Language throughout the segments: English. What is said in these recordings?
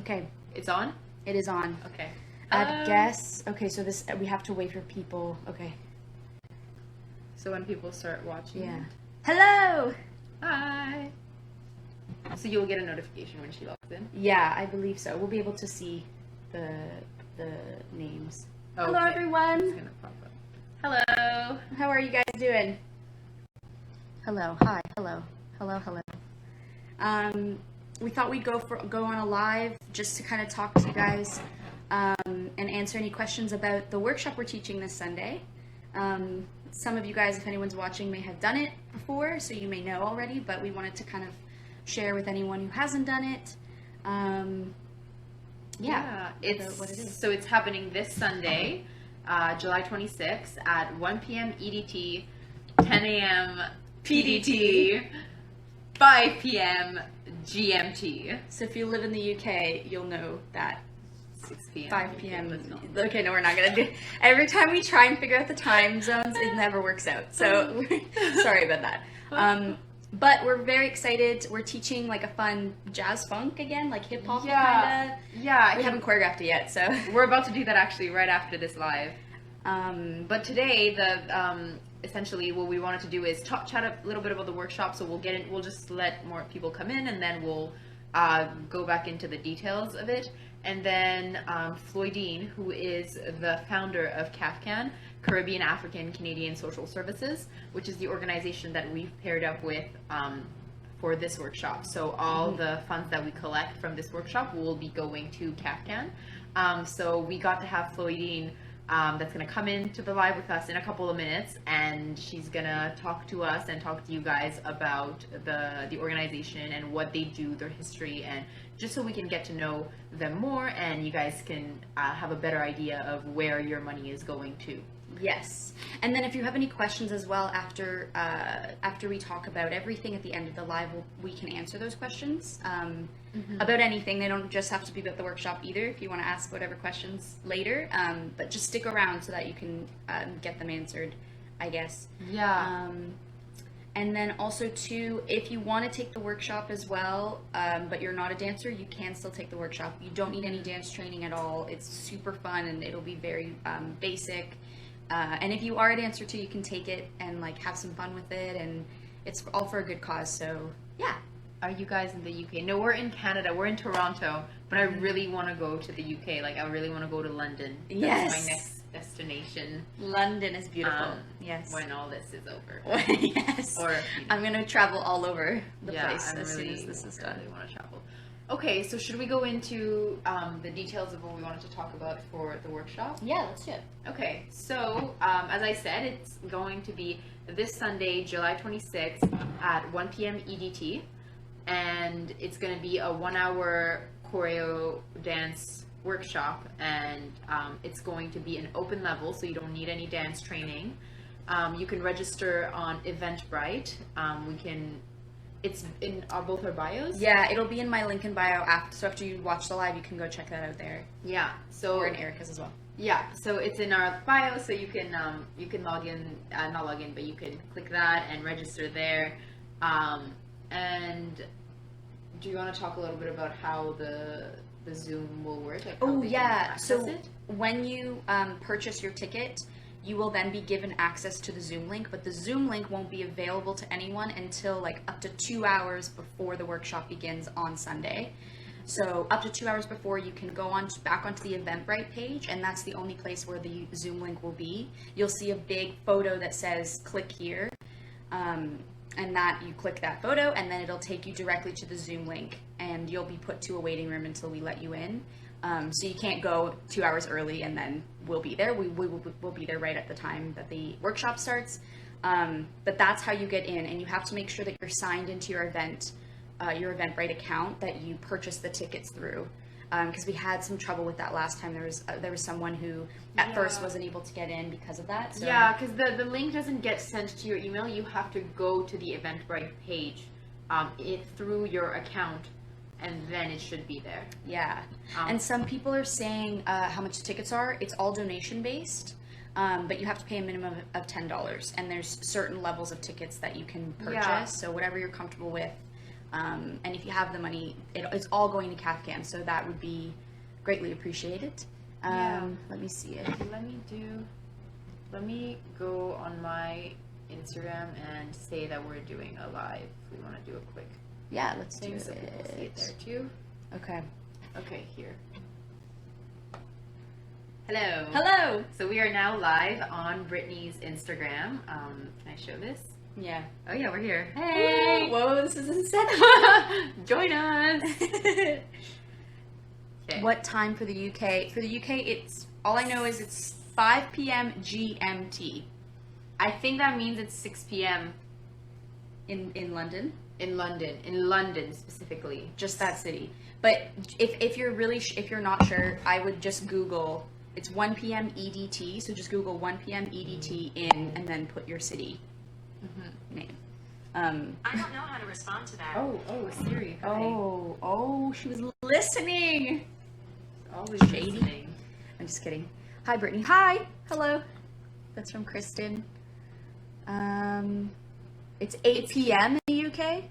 Okay. It's on? It is on. Okay. Add guess. Okay, so this we have to wait for people. Okay. So when people start watching. Yeah. Hello. Hi. So you'll get a notification when she logs in? Yeah, I believe so. We'll be able to see the names. Okay. Hello, everyone. It's gonna pop up. Hello. How are you guys doing? Hello. Hi. Hello. Hello. Hello. We thought we'd go on a live just to kind of talk to you guys and answer any questions about the workshop we're teaching this Sunday. Some of you guys, if anyone's watching, may have done it before, so you may know already, but we wanted to kind of share with anyone who hasn't done it. It's what it is. So it's happening this Sunday, July 26th at 1 p.m. EDT, 10 a.m. PDT, 5 p.m. GMT. So if you live in the UK, you'll know that 6 p.m. 5 p.m. Okay, no, we're not gonna do. Every time we try and figure out the time zones, it never works out. So sorry about that. But we're very excited. We're teaching like a fun jazz funk again, like hip hop kind of. Yeah. We haven't choreographed it yet, so We're about to do that actually right after this live. But today, essentially what we wanted to do is chat a little bit about the workshop. So we'll just let more people come in, and then we'll go back into the details of it. And then Floydine, who is the founder of CAFCAN, Caribbean African Canadian Social Services, which is the organization that we've paired up with for this workshop. So all the funds that we collect from this workshop will be going to CAFCAN. So we got to have Floydine that's going to come into the live with us in a couple of minutes, and she's going to talk to us and talk to you guys about the organization and what they do, their history, and just so we can get to know them more and you guys can have a better idea of where your money is going to. yes. And then if you have any questions as well after we talk about everything at the end of the live, we can answer those questions about anything. They don't just have to be about the workshop either. If you want to ask whatever questions later, but just stick around so that you can get them answered, I guess. Yeah. And then also too, if you want to take the workshop as well, but you're not a dancer, you can still take the workshop. You don't need any dance training at all. It's super fun and it'll be very basic. And if you are a dancer too, you can take it and like have some fun with it, and it's all for a good cause. So yeah. Are you guys in the UK? No, we're in Canada. We're in Toronto, but I really want to go to the UK. Like I really want to go to London. Yes. That's my next destination. London is beautiful. Yes. When all this is over. Yes. Or I'm gonna travel all over the yeah, place I'm as really, soon as this is done. really want to travel. Okay, so should we go into the details of what we wanted to talk about for the workshop? Yeah, let's do it. Okay, so as I said, it's going to be this Sunday, July 26th at 1 p.m. EDT, and it's going to be a 1-hour choreo dance workshop, and it's going to be an open level, so you don't need any dance training. You can register on Eventbrite. It's in both our bios. Yeah, it'll be in my link in bio after. So after you watch the live, you can go check that out there. Yeah. So or in Erika's as well. Yeah. So it's in our bio, so you can log in, not log in, but you can click that and register there. And do you want to talk a little bit about how the Zoom will work? Like oh yeah. So it? when you purchase your ticket, you will then be given access to the Zoom link, but the Zoom link won't be available to anyone until like up to 2 hours before the workshop begins on Sunday. So up to 2 hours before, you can go back onto the Eventbrite page, and that's the only place where the Zoom link will be. You'll see a big photo that says click here, and that you click that photo, and then it'll take you directly to the Zoom link, and you'll be put to a waiting room until we let you in. So you can't go 2 hours early and then we'll be there. We'll be there right at the time that the workshop starts. But that's how you get in, and you have to make sure that you're signed into your Eventbrite account that you purchased the tickets through. Because we had some trouble with that last time. There was someone who at first wasn't able to get in because of that. So. Yeah, because the link doesn't get sent to your email. You have to go to the Eventbrite page through your account, and then it should be there. Yeah. And some people are saying how much the tickets are. It's all donation based, but you have to pay a minimum of $10. And there's certain levels of tickets that you can purchase. Yeah. So whatever you're comfortable with, And if you have the money, it's all going to CAFCAN, so that would be greatly appreciated. Let me see it. Let me go on my Instagram and say that we're doing a live. We want to do a quick Yeah, let's do thing it. so people see it there too. Okay. Okay, here. Hello. Hello. So we are now live on Brittany's Instagram. Can I show this? Yeah. Oh yeah, we're here. Hey. Whoa, this is insane. Join us. Okay. What time for the UK? For the UK, it's all I know is it's 5 p.m. GMT I think that means it's 6 p.m. in London. in London specifically. Just that city. But if you're really if you're not sure, I would just Google. It's 1 p.m. EDT. So just Google 1 p.m. EDT in and then put your city name. I don't know how to respond to that. Oh, Siri. Hi. Oh, she was listening. Always Shady. listening. I'm just kidding. Hi, Brittany. Hi. Hello. That's from Kristen. It's 8 p.m. in the UK.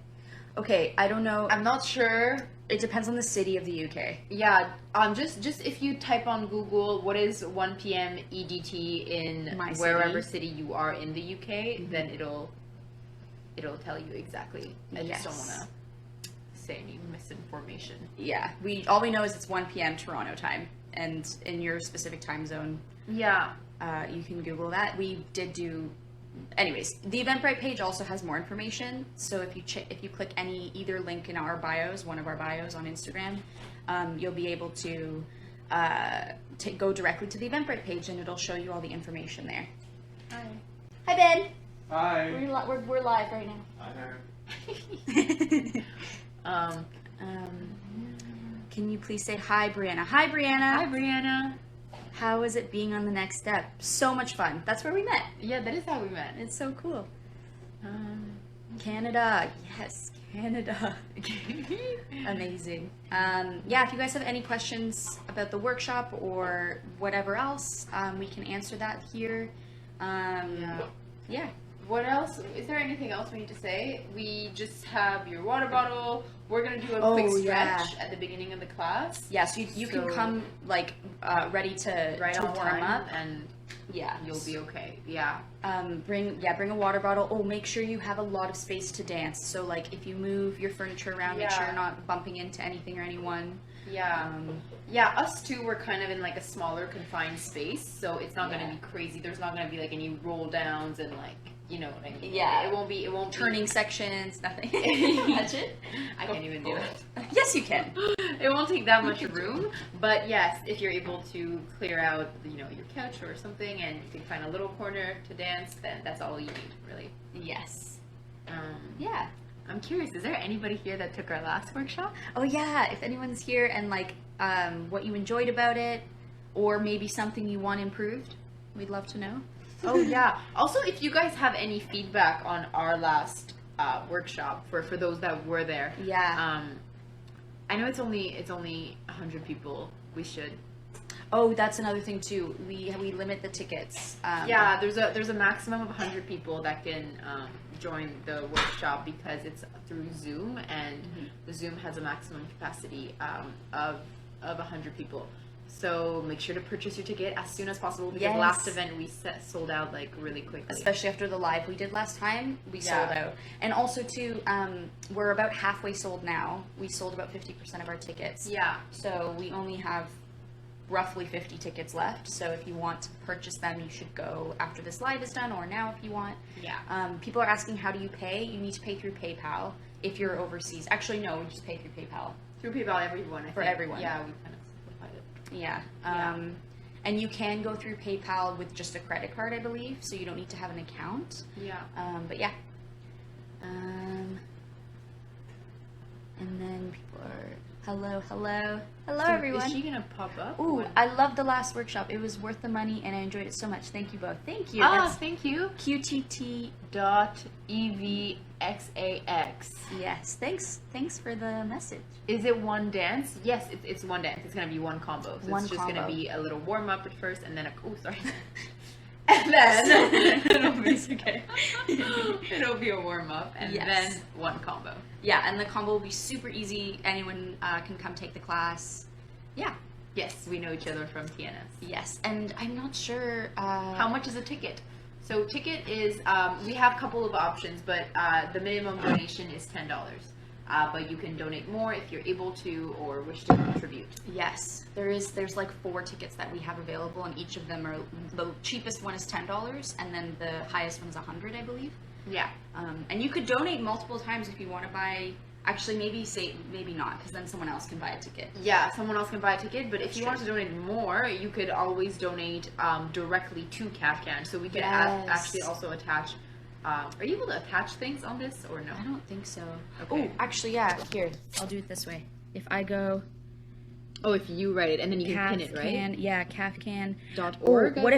Okay, I don't know. I'm not sure. It depends on the city of the UK. Yeah, just if you type on Google what is 1 p.m. EDT in My wherever city. city you are in the UK, then it'll tell you exactly. I just don't want to say any misinformation. Yeah, all we know is it's 1 p.m. Toronto time, and in your specific time zone, Yeah. you can Google that. We did do. Anyways, the Eventbrite page also has more information. So if you click either link in our bios, one of our bios on Instagram, you'll be able to go directly to the Eventbrite page, and it'll show you all the information there. Hi. Hi, Ben. Hi. We're live right now. Hi. Can you please say hi, Brianna? Hi, Brianna. Hi, Brianna. How is it being on the next step? So much fun. That's where we met. Yeah, that is how we met. It's so cool. Canada. Yes, Canada. Amazing. Yeah, if you guys have any questions about the workshop or whatever else, we can answer that here. Yeah. What else? Is there anything else we need to say? We just have your water bottle. We're going to do a quick stretch at the beginning of the class. Yeah, so you can come ready to on warm time up. and you'll be okay. Yeah. Bring a water bottle. Oh, make sure you have a lot of space to dance. So like if you move your furniture around, make sure you're not bumping into anything or anyone. Yeah. Us too, we're kind of in like a smaller confined space, so it's not going to be crazy. There's not going to be like any roll downs and like, you know what I mean? Yeah. It won't Turning sections, nothing. Imagine. I can't even do it. Yes, you can. It won't take that much room, but yes, if you're able to clear out, your couch or something, and you can find a little corner to dance, then that's all you need, really. Yes. Yeah. I'm curious, is there anybody here that took our last workshop? Oh yeah, if anyone's here and what you enjoyed about it, or maybe something you want improved, we'd love to know. Oh yeah. Also, if you guys have any feedback on our last workshop for those that were there. Yeah. I know it's only 100 people. We should. Oh, that's another thing too. We limit the tickets. Yeah, there's a maximum of 100 people that can join the workshop because it's through Zoom, and the Zoom has a maximum capacity of 100 people. So make sure to purchase your ticket as soon as possible because last event we sold out like really quickly. Especially after the live we did last time, we sold out. And also too, we're about halfway sold now. We sold about 50% of our tickets. Yeah. So we only have roughly 50 tickets left. So if you want to purchase them, you should go after this live is done or now if you want. Yeah. People are asking how do you pay? You need to pay through PayPal if you're overseas. Actually, no, we just pay through PayPal. Through PayPal, everyone. I For think. everyone. Yeah, we kind of simplified it. Yeah. And you can go through PayPal with just a credit card, I believe, so you don't need to have an account. Yeah. But yeah. And then people are, hello So everyone. Is she gonna pop up? Ooh, I loved the last workshop. It was worth the money, and I enjoyed it so much. Thank you both. Thank you. Ah, thank you. QTT. .evxax. Yes. Thanks for the message. Is it one dance? Yes, it's one dance. It's gonna be one combo. So One it's just combo. gonna be a little warm up at first, and then sorry. And then it'll be okay. it'll be a warm up, and Yes. then one combo. Yeah, and the combo will be super easy. Anyone can come take the class. Yeah. Yes, we know each other from TNS. Yes, and I'm not sure How much is a ticket? So ticket is we have a couple of options, but the minimum donation is $10. But you can donate more if you're able to or wish to contribute. Yes, there's like 4 tickets that we have available, and each of them are, the cheapest one is $10, and then the highest one's $100, I believe. Yeah. And you could donate multiple times if you want to buy. Actually, maybe not, because then someone else can buy a ticket. Yeah, someone else can buy a ticket, but if you want to donate more, you could always donate directly to CAFCAN. So we can Yes. actually also attach. Are you able to attach things on this or no? I don't think so. Okay. Oh, actually, yeah. Here, I'll do it this way. If I go Oh, if you write it and then you can pin it, right? CAFCAN, yeah, CAFCAN. .org. What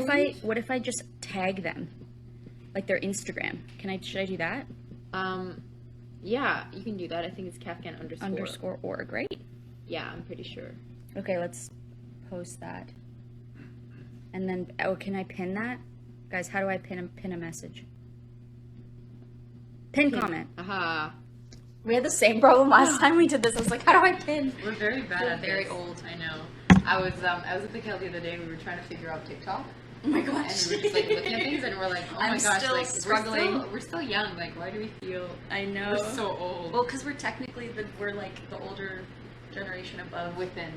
if I just tag them, like their Instagram? Should I do that? Yeah, you can do that. I think it's CAFCAN _org, right? Yeah, I'm pretty sure. Okay, let's post that. And then, can I pin that? Guys, how do I pin a message? Pin comment. Aha. We had the same problem last time we did this. I was like, how do I pin? We're very bad We're at very this. old. I know. I was at the Cal the other day. We were trying to figure out TikTok, Oh my and gosh. we were just like looking at things, and we're like, oh my I'm gosh, still like struggling. We're still young. Like, why do we feel I know. we're so old? Well, because we're technically we're like the older generation above. Within.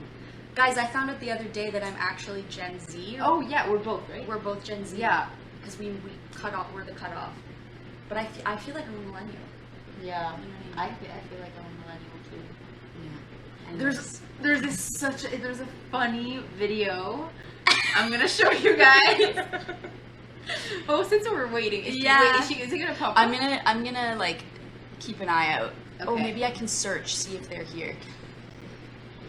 Guys, I found out the other day that I'm actually Gen Z. Oh yeah, we're both right. We're both Gen Z. Yeah. Because we cut off. We're the cutoff. But I feel like I'm a millennial. Yeah. You know what I mean? I feel like I'm a millennial too. Yeah. And There's a funny video. I'm gonna show you guys. Oh, since we're waiting, is it gonna pop up? I'm gonna like keep an eye out. Oh, Okay. maybe I can search, see if they're here.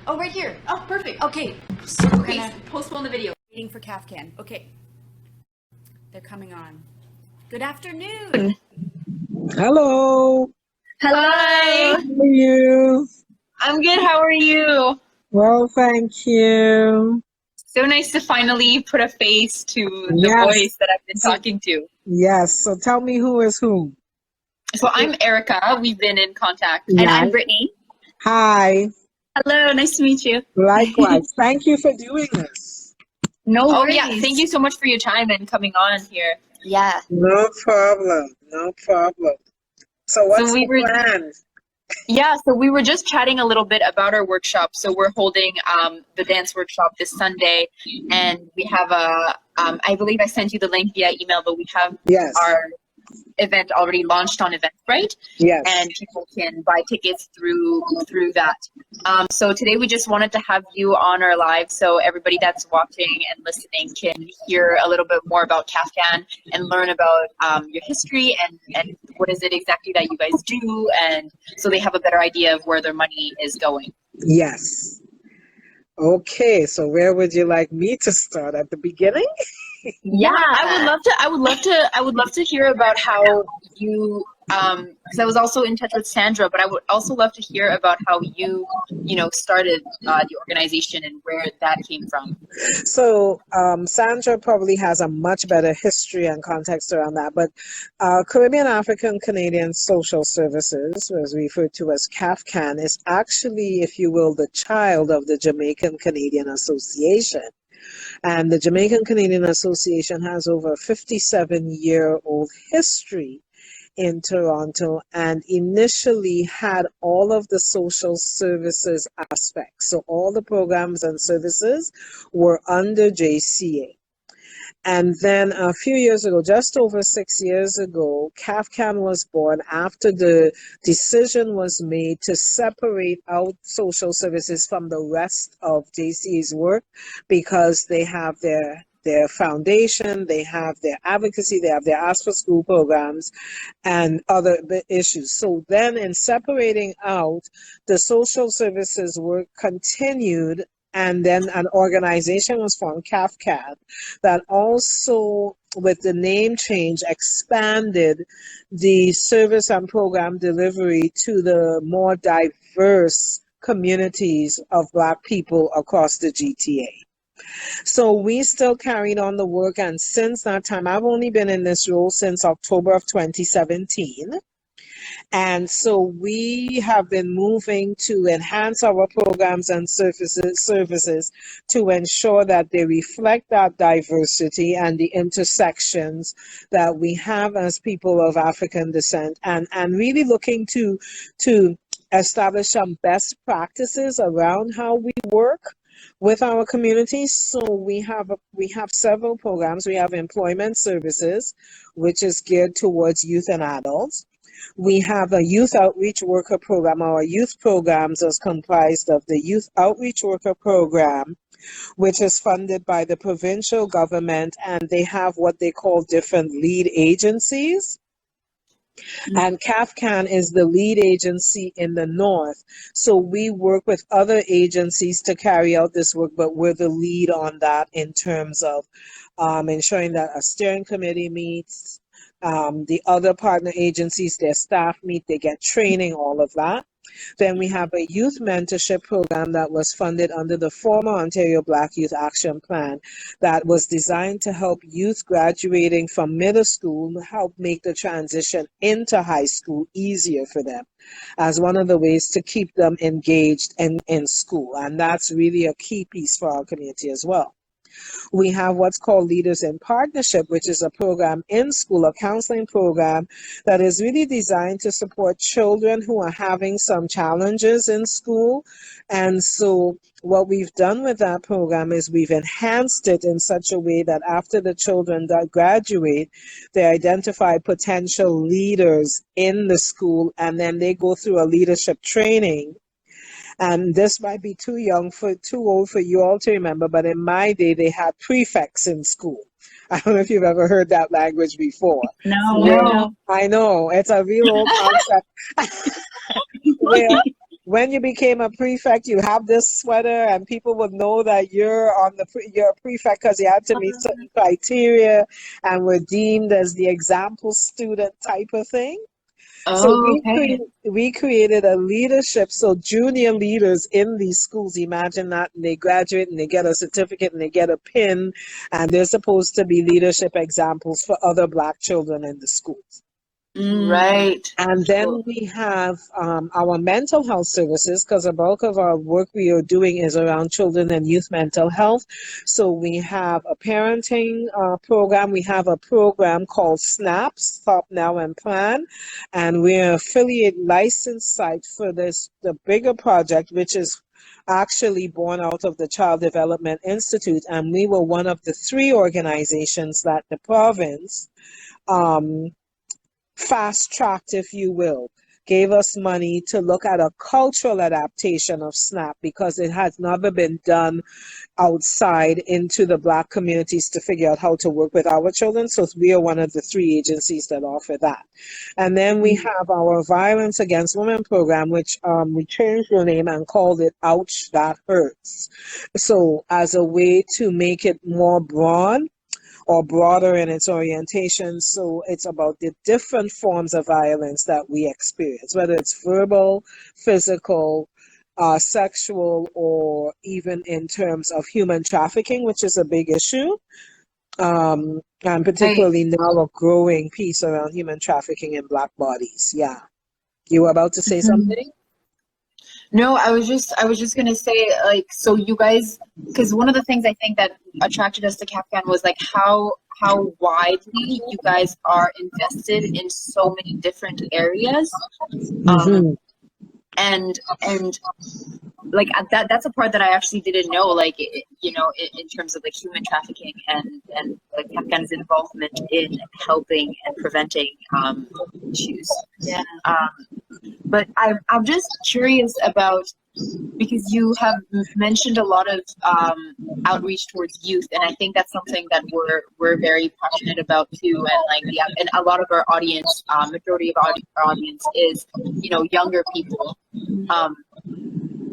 Oh, right here. Oh, perfect. Okay. So we're Okay, gonna postpone the video. waiting for CAFCAN. Okay. They're coming on. Good afternoon. Hello. Hi, How are you? I'm good. How are you? Well, thank you. So nice to finally put a face to the Yes. voice that I've been talking to. Yes. So tell me who is who. So I'm Erika. We've been in contact. Yeah. And I'm Brittany. Hi. Hello, nice to meet you. Likewise. Thank you for doing this. No Oh, worries. yeah, Yeah, thank you so much for your time and coming on here. Yeah. No problem. No problem. So what's we the were- plan? Yeah, so we were just chatting a little bit about our workshop. So we're holding the dance workshop this Sunday, and we have I believe I sent you the link via email, but we have Yes. our event already launched on Eventbrite. Yes. And people can buy tickets through that. So today we just wanted to have you on our live so everybody that's watching and listening can hear a little bit more about CAFCAN and learn about your history and what is it exactly that you guys do, and so they have a better idea of where their money is going. Yes. Okay. So where would you like me to start? At the beginning? Yeah, I would love to hear about how you because I was also in touch with Sandra, but I would also love to hear about how you started the organization and where that came from. So Sandra probably has a much better history and context around that, but Caribbean African Canadian Social Services, as referred to as CAFCAN, is actually, if you will, the child of the Jamaican Canadian Association. And the Jamaican Canadian Association has over a 57-year-old history in Toronto, and initially had all of the social services aspects. So all the programs and services were under JCA. And then a few years ago, just over 6 years ago, CAFCAN was born after the decision was made to separate out social services from the rest of JCA's work, because they have their foundation, they have their advocacy, they have their Ask for School programs and other issues. So then in separating out, the social services work continued, and then an organization was formed, CAFCAN, that also, with the name change, expanded the service and program delivery to the more diverse communities of Black people across the GTA. So we still carried on the work, and since that time, I've only been in this role since October of 2017. And so we have been moving to enhance our programs and services to ensure that they reflect that diversity and the intersections that we have as people of African descent, and really looking to establish some best practices around how we work with our communities. So we have several programs. We have employment services, which is geared towards youth and adults. We have a youth outreach worker program. Our youth programs is comprised of the youth outreach worker program, which is funded by the provincial government, and they have what they call different lead agencies. And CAFCAN is the lead agency in the north. So we work with other agencies to carry out this work, but we're the lead on that in terms of ensuring that a steering committee meets, the other partner agencies, their staff meet, they get training, all of that. Then we have a youth mentorship program that was funded under the former Ontario Black Youth Action Plan that was designed to help youth graduating from middle school help make the transition into high school easier for them as one of the ways to keep them engaged in school. And that's really a key piece for our community as well. We have what's called Leaders in Partnership, which is a program in school, a counseling program that is really designed to support children who are having some challenges in school. And so what we've done with that program is we've enhanced it in such a way that after the children that graduate, they identify potential leaders in the school, and then they go through a leadership training. And this might be too old for you all to remember, but in my day, they had prefects in school. I don't know if you've ever heard that language before. No. I know, it's a real old concept. Where when you became a prefect, you have this sweater, and people would know that you're a prefect because you had to meet certain criteria and were deemed as the example student type of thing. So we created a leadership, so junior leaders in these schools, imagine that, and they graduate and they get a certificate and they get a pin, and they're supposed to be leadership examples for other Black children in the schools. Right. And then we have our mental health services, because a bulk of our work we are doing is around children and youth mental health. So we have a parenting program. We have a program called SNAP, Stop Now and Plan. And we're an affiliate licensed site for the bigger project, which is actually born out of the Child Development Institute. And we were one of the 3 organizations that the province fast-tracked, if you will, gave us money to look at a cultural adaptation of SNAP, because it has never been done outside into the Black communities to figure out how to work with our children. So we are one of the 3 agencies that offer that. And then we have our Violence Against Women program, which we changed the name and called it Ouch, That Hurts. So as a way to make it more broad, or broader in its orientation. So it's about the different forms of violence that we experience, whether it's verbal, physical, sexual, or even in terms of human trafficking, which is a big issue. And particularly now a growing piece around human trafficking in Black bodies. Yeah. You were about to say something? No, I was just gonna say, like, so you guys, because one of the things I think that attracted us to CAFCAN was like how widely you guys are invested in so many different areas, and like that's a part that I actually didn't know, like in terms of like human trafficking and like CAFCAN's involvement in helping and preventing issues. Yeah. But I'm just curious about, because you have mentioned a lot of outreach towards youth, and I think that's something that we're very passionate about too. And like and a lot of our audience, majority of our audience is younger people.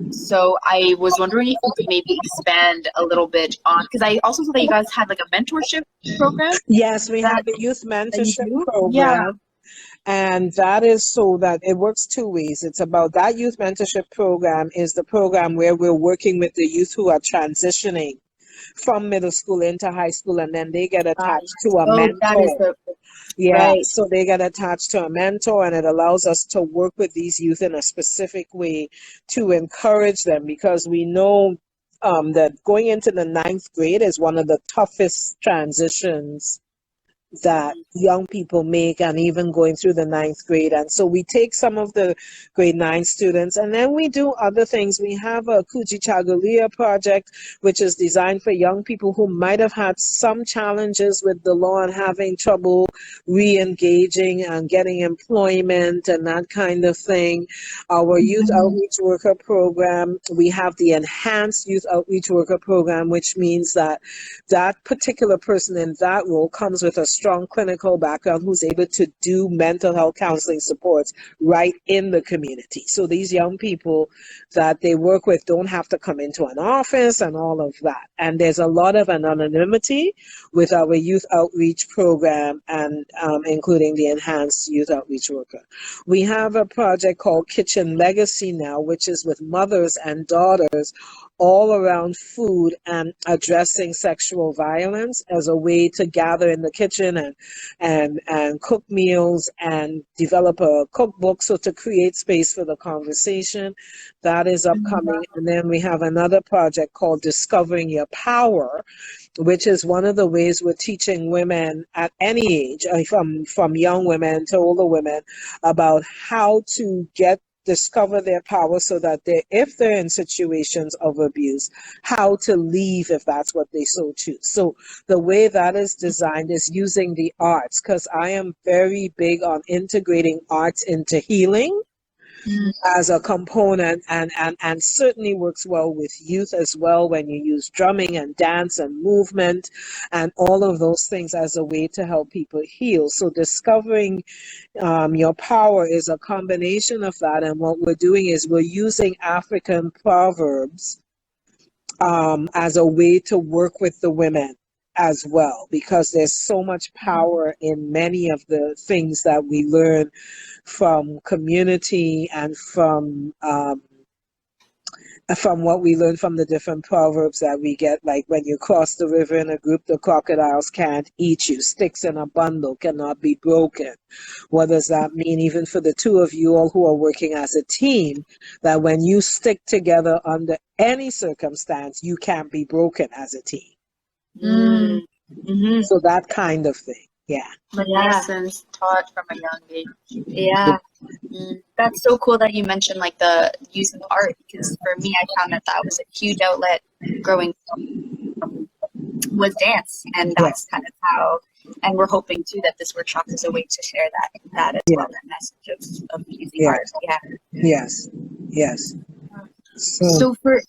So I was wondering if you could maybe expand a little bit on, because I also saw that you guys had like a mentorship program. Yes, we have a youth mentorship program. Yeah. And that is so that it works 2 ways. It's about that youth mentorship program is the program where we're working with the youth who are transitioning from middle school into high school, and then they get attached to a Oh, that is mentor. the Yeah, right. so they get attached to a mentor, and it allows us to work with these youth in a specific way to encourage them, because we know that going into the ninth grade is one of the toughest transitions that young people make, and even going through the ninth grade. And so we take some of the grade 9 students, and then we do other things. We have a Kuji Chagalia project, which is designed for young people who might have had some challenges with the law and having trouble re-engaging and getting employment and that kind of thing. Our youth outreach worker program, we have the enhanced youth outreach worker program, which means that that particular person in that role comes with a strong clinical background who's able to do mental health counseling supports right in the community. So these young people that they work with don't have to come into an office and all of that. And there's a lot of anonymity with our youth outreach program, and including the enhanced youth outreach worker. We have a project called Kitchen Legacy now, which is with mothers and daughters all around food and addressing sexual violence as a way to gather in the kitchen and cook meals and develop a cookbook, so to create space for the conversation. That is upcoming. And then we have another project called Discovering Your Power, which is one of the ways we're teaching women at any age, from young women to older women, about how to discover their power, so that if they're in situations of abuse, how to leave if that's what they so choose. So the way that is designed is using the arts, because I am very big on integrating arts into healing as a component, and certainly works well with youth as well, when you use drumming and dance and movement and all of those things as a way to help people heal. So discovering your power is a combination of that. And what we're doing is we're using African proverbs as a way to work with the women as well, because there's so much power in many of the things that we learn from community and from what we learn from the different proverbs that we get, like when you cross the river in a group, the crocodiles can't eat you. Sticks in a bundle cannot be broken. What does that mean? Even for the two of you all who are working as a team, that when you stick together under any circumstance, you can't be broken as a team. So that kind of thing. Yeah. Lessons taught from a young age. Yeah. That's so cool that you mentioned like the use of art, because for me, I found that was a huge outlet growing up, was dance. And that's kind of how, and we're hoping too that this workshop is a way to share that as well, that message of using art. Yeah. Yes. So for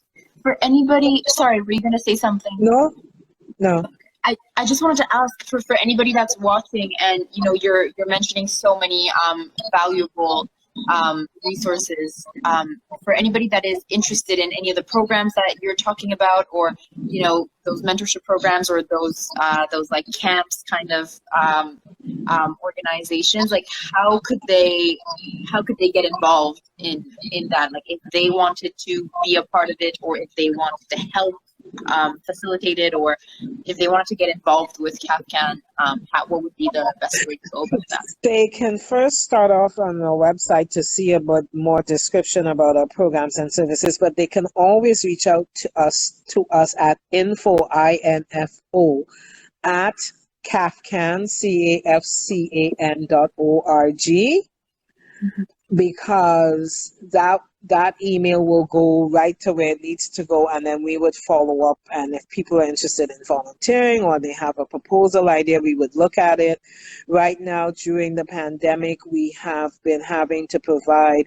anybody, sorry, were you going to say something? No. I just wanted to ask for anybody that's watching, and you're mentioning so many valuable resources, for anybody that is interested in any of the programs that you're talking about, or those mentorship programs, or those like camps kind of organizations, like how could they get involved in that, like if they wanted to be a part of it, or if they wanted to help facilitate it, or if they wanted to get involved with CAFCAN, what would be the best way to go about that? They can first start off on our website to see about more description about our programs and services, but they can always reach out to us at info at CAFCAN, CAFCAN.org, because that email will go right to where it needs to go, and then we would follow up. And if people are interested in volunteering, or they have a proposal idea, we would look at it. Right now, during the pandemic, we have been having to provide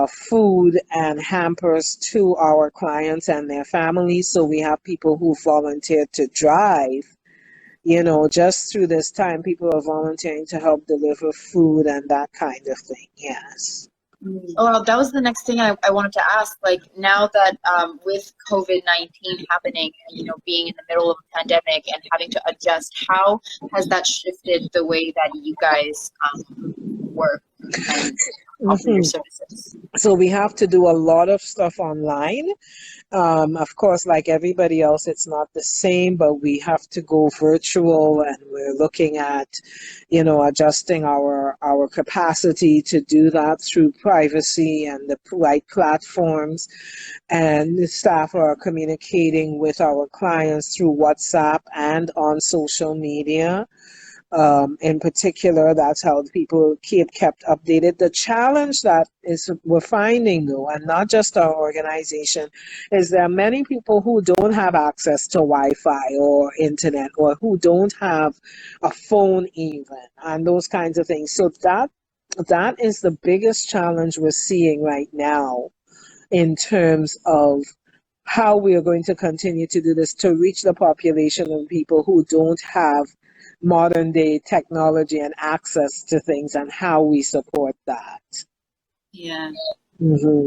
food and hampers to our clients and their families. So we have people who volunteered to drive. Just through this time, people are volunteering to help deliver food and that kind of thing. Yes. Oh, that was the next thing I wanted to ask. Like, now that with COVID-19 happening, and being in the middle of a pandemic and having to adjust, how has that shifted the way that you guys work? offer your Mhm. services? So we have to do a lot of stuff online. Of course, like everybody else, it's not the same, but we have to go virtual, and we're looking at, adjusting our capacity to do that through privacy and the right platforms. And the staff are communicating with our clients through WhatsApp and on social media. In particular, that's how people keep kept updated. The challenge that is we're finding though, and not just our organization, is there are many people who don't have access to Wi-Fi or internet, or who don't have a phone even, and those kinds of things. So that is the biggest challenge we're seeing right now in terms of how we are going to continue to do this to reach the population of people who don't have modern day technology and access to things, and how we support that. Yeah. Hmm.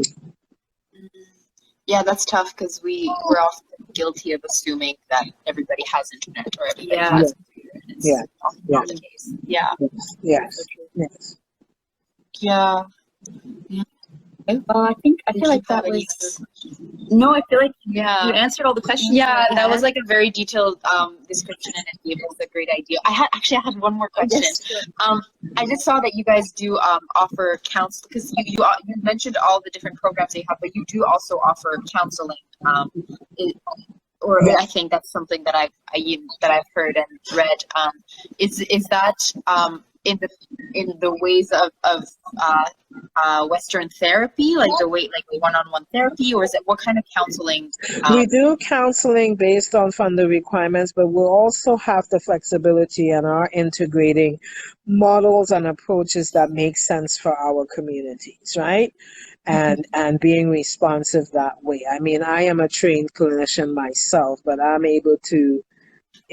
Yeah, that's tough because we're often guilty of assuming that everybody has internet or everybody Yeah. has a computer, and it's Yeah. often Yeah. not the case. Yeah. Yes. Yes. Yeah. I feel like that was. No, I feel like you answered all the questions. Yeah, I that was had. like a very detailed description, and it gave us a great idea. I had one more question. Yes, sure. I just saw that you guys do offer counsel, because you mentioned all the different programs they have, but you do also offer counseling. Or Yeah. I think that's something that I've heard and read. Is that in the ways of Western therapy, like the one-on-one therapy, or is it what kind of counseling? We do counseling based on funding requirements, but we'll also have the flexibility and are integrating models and approaches that make sense for our communities, right? And being responsive that way. I mean, I am a trained clinician myself, but I'm able to,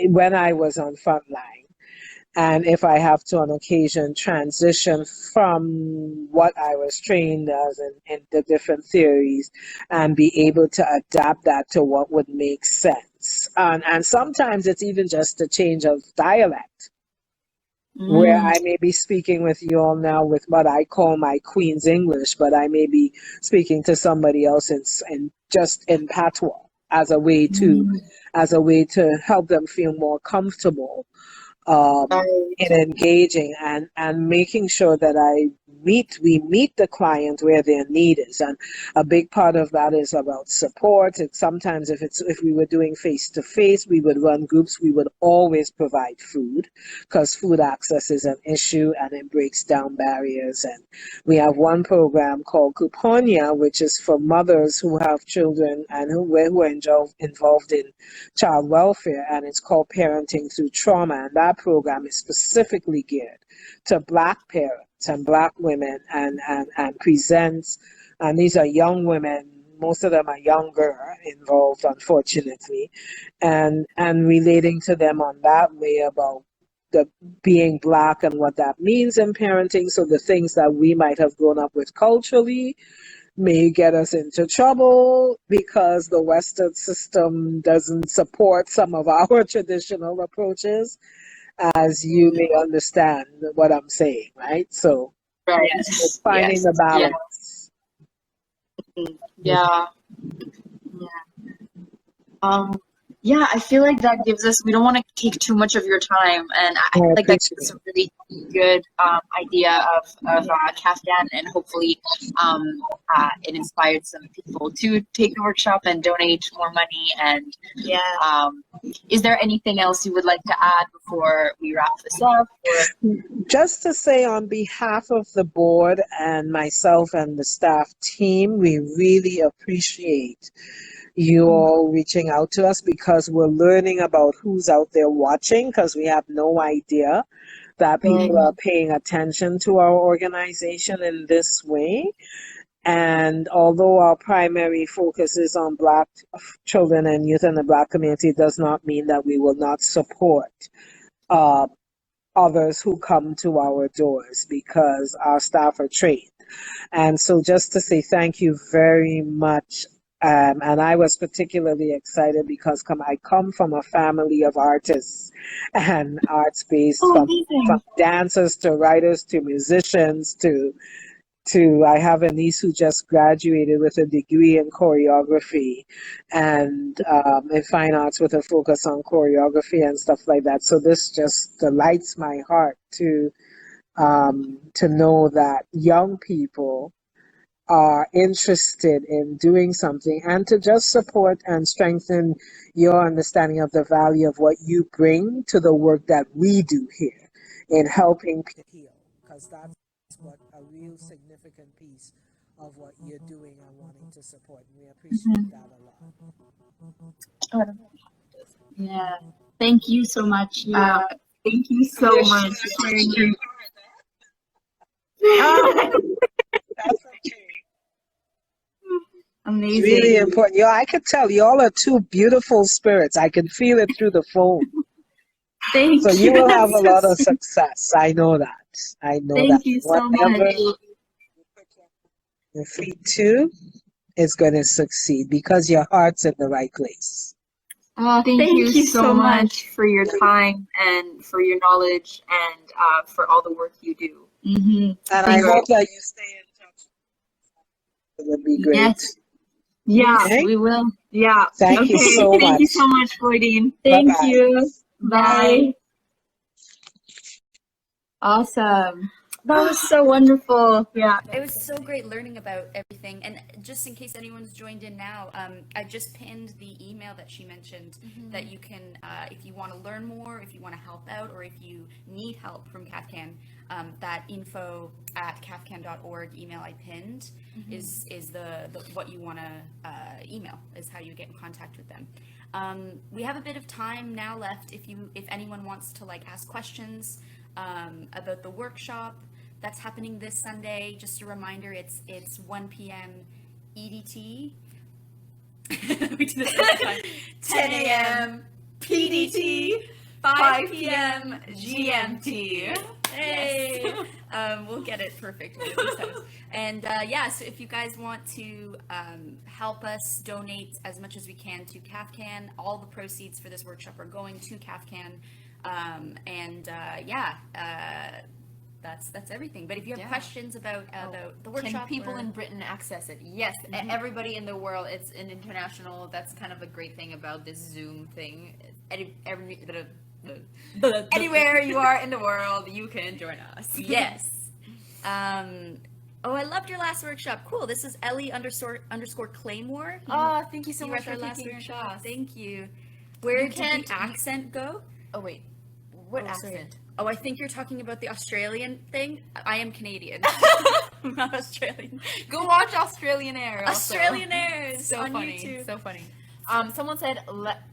when I was on frontline, and if I have to on occasion transition from what I was trained as in the different theories, and be able to adapt that to what would make sense. And sometimes it's even just a change of dialect, where I may be speaking with you all now with what I call my Queen's English, but I may be speaking to somebody else in patois, as a way to help them feel more comfortable in engaging, and making sure that we meet the client where their need is. And a big part of that is about support. It's sometimes if we were doing face to face, we would run groups. We would always provide food, because food access is an issue and it breaks down barriers. And we have one program called Couponia, which is for mothers who have children and who are involved in child welfare, and it's called Parenting Through Trauma. And that program is specifically geared to Black parents and Black women, and presents, and these are young women, most of them are younger involved, unfortunately, and relating to them on that way about the being Black and what that means in parenting. So the things that we might have grown up with culturally may get us into trouble because the Western system doesn't support some of our traditional approaches, as you may understand what I'm saying, right? So Right. it's finding Yes. the balance. Yeah. Yeah, I feel like that gives us, we don't want to take too much of your time, and I I feel like that gives appreciate us a really good idea of CAFCAN, and hopefully it inspired some people to take the workshop and donate more money. And is there anything else you would like to add before we wrap this up? Just to say, on behalf of the board and myself and the staff team, we really appreciate you all reaching out to us, because we're learning about who's out there watching, because we have no idea that people are paying attention to our organization in this way. And although our primary focus is on Black children and youth in the Black community, it does not mean that we will not support others who come to our doors, because our staff are trained. And so just to say thank you very much. And I was particularly excited because I come from a family of artists and arts based, from dancers to writers to musicians to I have a niece who just graduated with a degree in choreography and in fine arts with a focus on choreography and stuff like that. So this just delights my heart to know that young people are interested in doing something and to just support and strengthen your understanding of the value of what you bring to the work that we do here in helping people heal, because that's what a real significant piece of what you're doing and wanting to support. We appreciate that a lot. Yeah. Thank you so much. Thank you so much for sharing your That's okay. amazing. It's really important. I could tell y'all are two beautiful spirits. I can feel it through the phone. Thank So you. you will have That's a so lot of sweet. success. I know that. I know that. Thank you so Whatever much. your feet to is going to succeed because your heart's in the right place. Oh, thank you so much for your time and for your knowledge and for all the work you do. And I Thank you. hope that you stay in touch. It would be great. Yes. Yeah, Okay? we will. Yeah. Thank you Okay. so Thank much. you so much, Floydine. Thank Bye-bye. you. Bye. Awesome. That was so wonderful. Yeah. It was so great learning about everything. And just in case anyone's joined in now, I just pinned the email that she mentioned that you can, if you want to learn more, if you want to help out, or if you need help from CAFCAN, that info@cafcan.org email I pinned is the what you want to email, is how you get in contact with them. We have a bit of time now left if anyone wants to ask questions about the workshop that's happening this Sunday. Just a reminder, it's 1 p.m. EDT. We do this every time. 10 a.m. PDT, 5 p.m. GMT. Hey, yes. We'll get it perfect. And so if you guys want to help us donate as much as we can to CAFCAN, all the proceeds for this workshop are going to CAFCAN. That's everything. But if you have questions about the workshop, can people in Britain access it? Yes, everybody in the world. It's an international. That's kind of a great thing about this Zoom thing. Anywhere you are in the world, you can join us. Yes. Oh, I loved your last workshop. Cool. This is Ellie _ Claymore. Oh, thank you so You much read for our last taking your workshop. class. Thank you. Where did the accent go? Oh wait, what Sorry. accent? Oh, I think you're talking about the Australian thing. I am Canadian. I'm not Australian. Go watch Australian Air. Also. Australian Air is So on funny. YouTube. So funny. Someone said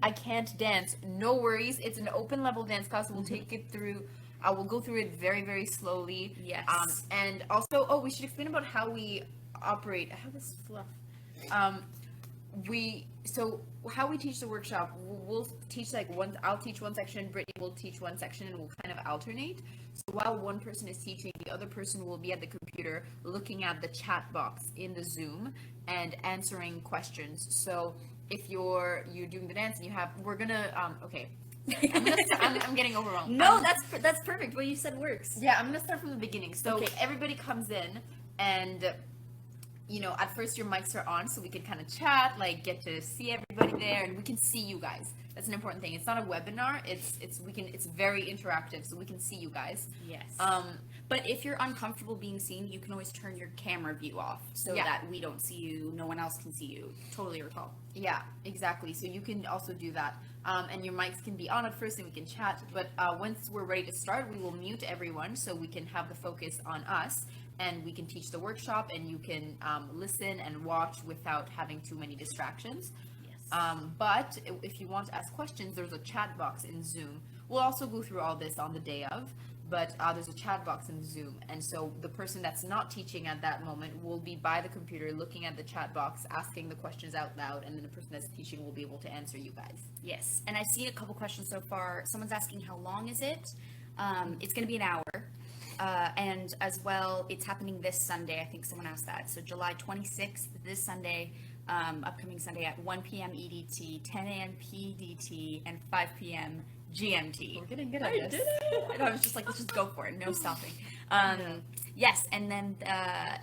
I can't dance. No worries. It's an open level dance class. We'll take it through. I will go through it very, very slowly. Yes. And also, we should explain about how we operate. How this fluff. How we teach the workshop, we'll teach I'll teach one section, Brittany will teach one section, and we'll kind of alternate. So while one person is teaching, the other person will be at the computer looking at the chat box in the Zoom and answering questions. So if you're doing the dance and we're gonna okay. I'm getting overwhelmed. No, that's perfect. What you said works. Yeah, I'm gonna start from the beginning. So Okay. everybody comes in and at first your mics are on so we can kind of chat, get to see everybody there, and we can see you guys. That's an important thing. It's not a webinar. It's very interactive, so we can see you guys. Yes. But if you're uncomfortable being seen, you can always turn your camera view off so that we don't see you, no one else can see you. Totally your call. Yeah, exactly. So you can also do that. And your mics can be on at first and we can chat. But once we're ready to start, we will mute everyone so we can have the focus on us. And we can teach the workshop, and you can listen and watch without having too many distractions. Yes. But if you want to ask questions, there's a chat box in Zoom. We'll also go through all this on the day of, but there's a chat box in Zoom. And so the person that's not teaching at that moment will be by the computer looking at the chat box, asking the questions out loud, and then the person that's teaching will be able to answer you guys. Yes. And I've seen a couple questions so far. Someone's asking, how long is it? It's going to be an hour. And as well, it's happening this Sunday. I think someone asked that. So July 26th, this Sunday, upcoming Sunday at 1 p.m. EDT, 10 a.m. PDT, and 5 p.m. GMT. We're getting good at this. I was just like, let's just go for it. No stopping. Yes, and then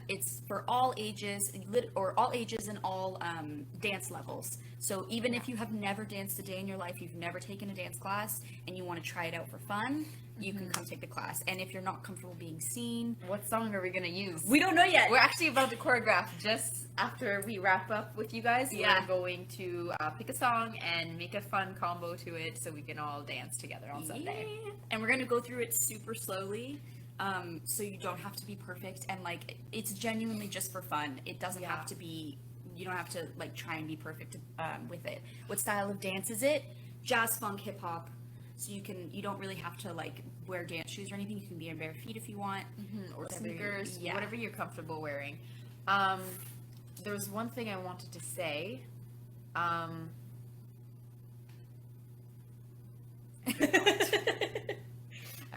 it's for all ages, or all ages and all dance levels. So even if you have never danced a day in your life, you've never taken a dance class, and you want to try it out for fun, you can come take the class. And if you're not comfortable being seen, What song are we gonna use? we don't know yet. We're actually about to choreograph just after we wrap up with you guys. Yeah. We're going to pick a song and make a fun combo to it so we can all dance together on Sunday. Yeah. And we're gonna go through it super slowly, so you don't have to be perfect. And like, it's genuinely just for fun. It doesn't have to be. You don't have to like try and be perfect with it. What style of dance is it? Jazz, funk, hip hop. So you don't really have to like wear dance shoes or anything. You can be in bare feet if you want, Or Whatever sneakers, yeah. whatever you're comfortable wearing. There was one thing I wanted to say. I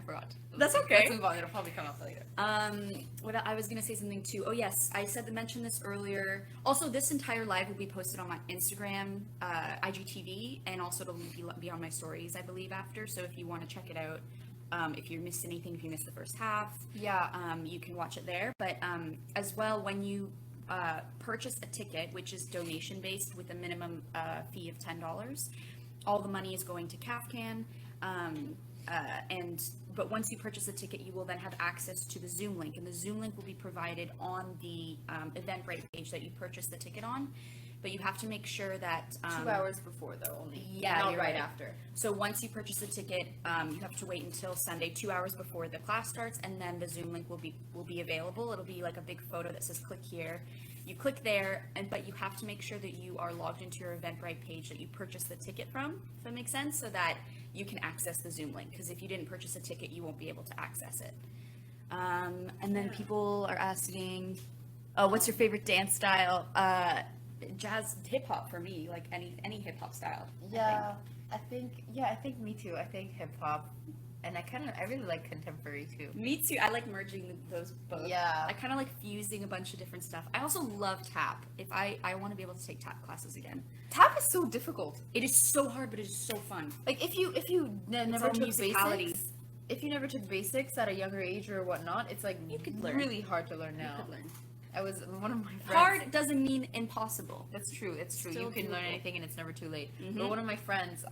forgot. That's okay. Let's move on. It'll probably come up later. I was gonna say something too. Oh yes, I mentioned this earlier. Also, this entire live will be posted on my Instagram, IGTV, and also it'll be on my stories, I believe, after. So if you want to check it out, if you missed anything, if you missed the first half, you can watch it there. But as well, when you purchase a ticket, which is donation based with a minimum fee of $10, all the money is going to CAFCAN. But once you purchase a ticket, you will then have access to the Zoom link, and the Zoom link will be provided on the Eventbrite page that you purchased the ticket on. But you have to make sure that 2 hours before, though, only. Yeah, not you're right right. after. So once you purchase the ticket, you have to wait until Sunday, 2 hours before the class starts, and then the Zoom link will be available. It'll be like a big photo that says "click here." You click there, but you have to make sure that you are logged into your Eventbrite page that you purchased the ticket from. If that makes sense, so that you can access the Zoom link. Because if you didn't purchase a ticket, you won't be able to access it. And then people are asking, "Oh, what's your favorite dance style?" Jazz, hip hop for me, like any hip hop style. I think me too. I think hip hop, and I really like contemporary too. Me too. I like merging those both. Yeah. I kind of like fusing a bunch of different stuff. I also love tap. If I want to be able to take tap classes again. Tap is so difficult. It is so hard, but it is so fun. Like if you never all took musicality. basics, if you never took basics at a younger age or whatnot, it's like You could learn. really hard to learn now. You could learn. I was one of my friends. Hard doesn't mean impossible. That's true. It's true. Still You can learn doable. anything, and it's never too late. Mhm. But one of my friends,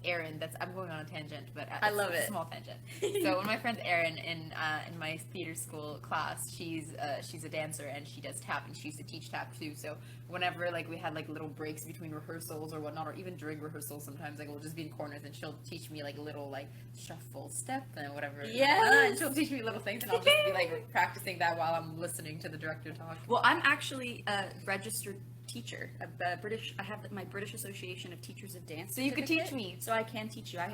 Erin, I'm going on a tangent, but I love it's it. a small tangent. So one of my friends, Erin, in my theater school class, she's a dancer and she does tap, and she used to teach tap too. So whenever like we had like little breaks between rehearsals or whatnot, or even during rehearsals, sometimes like we'll just be in corners and she'll teach me like a little like shuffle step and whatever. Yes. And she'll teach me little things, and I'll just be like practicing that while I'm listening to the director talk. Well, I'm actually a registered teacher. I have my British Association of Teachers of Dance. So you could certificate, teach me. So I can teach you. I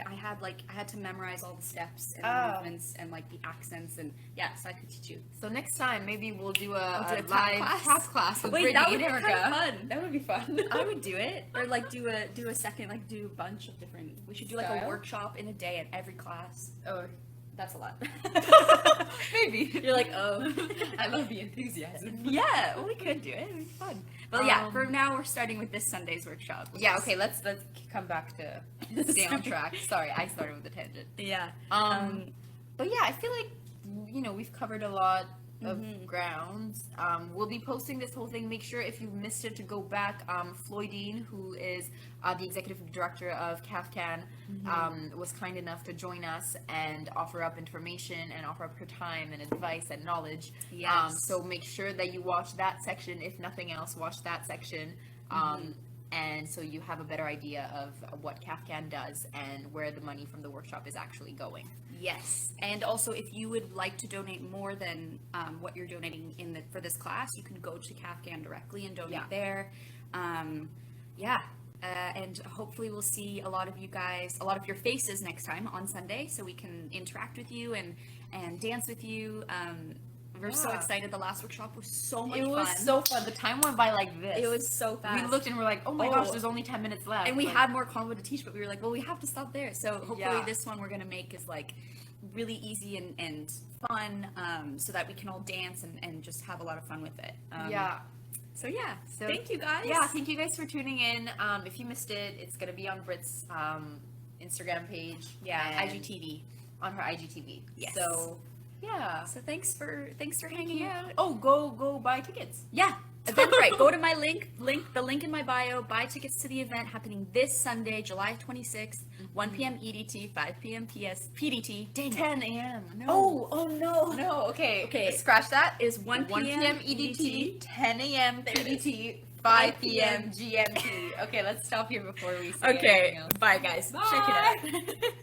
had to memorize all the steps and Oh. the movements and like the accents, and yeah, so I could teach you. So next time, maybe we'll do a I'll do a tap live class. tap class with Wait, that Brittany would be and kind Erika. of fun. That would be fun. I would do it, or like do a second, like do a bunch of different. We should do like a Style? workshop in a day at every class. Oh, That's a lot. maybe. You're like, oh, I love the enthusiasm. yeah. Well, we could do it. It'd be fun. But yeah, for now we're starting with this Sunday's workshop. which Yeah. is- Okay. Let's come back to stay on track. Sorry, I started with the tangent. Yeah. But yeah, I feel like we've covered a lot of grounds. We'll be posting this whole thing. Make sure if you missed it to go back. Floydine, who is the executive director of CAFCAN, was kind enough to join us and offer up information and offer up her time and advice and knowledge. Yes. So make sure that you watch that section. If nothing else, watch that section. And so you have a better idea of what CAFCAN does and where the money from the workshop is actually going. Yes, and also if you would like to donate more than what you're donating for this class, you can go to CAFCAN directly and donate there. And hopefully we'll see a lot of you guys, a lot of your faces next time on Sunday, so we can interact with you and dance with you. We're so Yeah. excited. The last workshop was so much It fun. was so fun. The time went by like this. It was so fast. We looked and we're like, oh my Oh. gosh, there's only 10 minutes left. And we Like, had more combo to teach, but we were like, well, we have to stop there. So hopefully Yeah. this one we're going to make is like really easy and fun, so that we can all dance and just have a lot of fun with it. So yeah, So, thank you guys. Yeah, thank you guys for tuning in. If you missed it, it's going to be on Britt's Instagram page. Yeah, and IGTV. on her IGTV. Yes. So Yeah. So thanks for hanging out. Oh, go buy tickets. Yeah, Eventbrite. Go to my the link in my bio. Buy tickets to the event happening this Sunday, July 26th, 1 p.m. EDT, 5 p.m. PDT. Dang it. 10 a.m. No. Oh no. No, okay. Okay. Scratch that. Is 1 p.m. EDT, 10 a.m. PDT, 5 p.m. GMT. Okay, let's stop here before we say anything Okay, else. bye guys. Bye. Check it out.